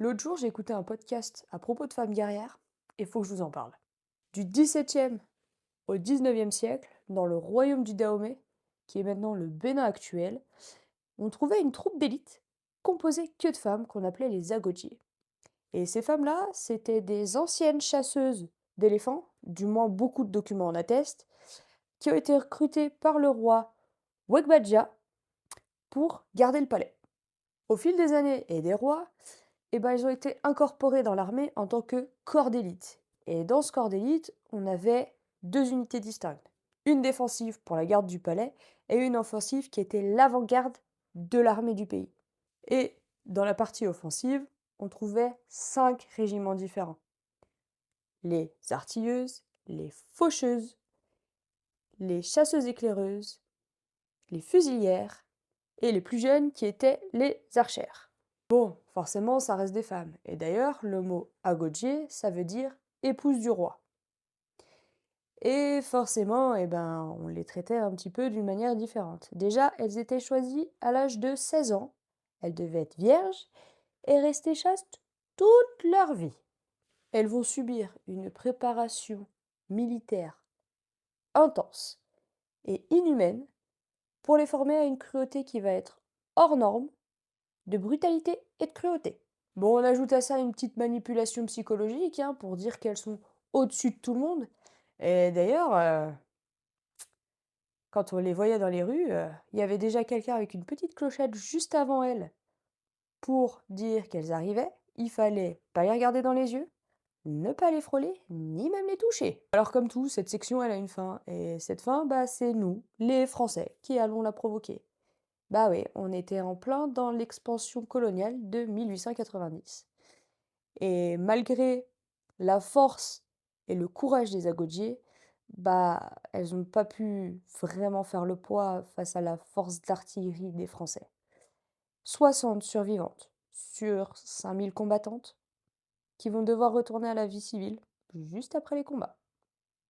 L'autre jour, j'ai écouté un podcast à propos de femmes guerrières, et faut que je vous en parle. Du 17e au 19e siècle, dans le royaume du Dahomey, qui est maintenant le Bénin actuel, on trouvait une troupe d'élite composée que de femmes qu'on appelait les Agodiers. Et ces femmes-là, c'était des anciennes chasseuses d'éléphants, du moins beaucoup de documents en attestent, qui ont été recrutées par le roi Wegbadja pour garder le palais. Au fil des années et des rois, ils ont été incorporés dans l'armée en tant que corps d'élite. Et dans ce corps d'élite, on avait deux unités distinctes. Une défensive pour la garde du palais et une offensive qui était l'avant-garde de l'armée du pays. Et dans la partie offensive, on trouvait 5 régiments différents. Les artilleuses, les faucheuses, les chasseuses éclaireuses, les fusilières et les plus jeunes qui étaient les archères. Bon, forcément, ça reste des femmes. Et d'ailleurs, le mot agodje, ça veut dire épouse du roi. Et forcément, on les traitait un petit peu d'une manière différente. Déjà, elles étaient choisies à l'âge de 16 ans. Elles devaient être vierges et rester chastes toute leur vie. Elles vont subir une préparation militaire intense et inhumaine pour les former à une cruauté qui va être hors norme, de brutalité et de cruauté. Bon, on ajoute à ça une petite manipulation psychologique pour dire qu'elles sont au-dessus de tout le monde. Et d'ailleurs, quand on les voyait dans les rues, il y avait déjà quelqu'un avec une petite clochette juste avant elles pour dire qu'elles arrivaient. Il fallait pas les regarder dans les yeux, ne pas les frôler, ni même les toucher. Alors comme tout, cette section, elle a une fin. Et cette fin, c'est nous, les Français, qui allons la provoquer. Bah oui, on était en plein dans l'expansion coloniale de 1890. Et malgré la force et le courage des Agodiers, elles n'ont pas pu vraiment faire le poids face à la force d'artillerie des Français. 60 survivantes sur 5000 combattantes qui vont devoir retourner à la vie civile juste après les combats.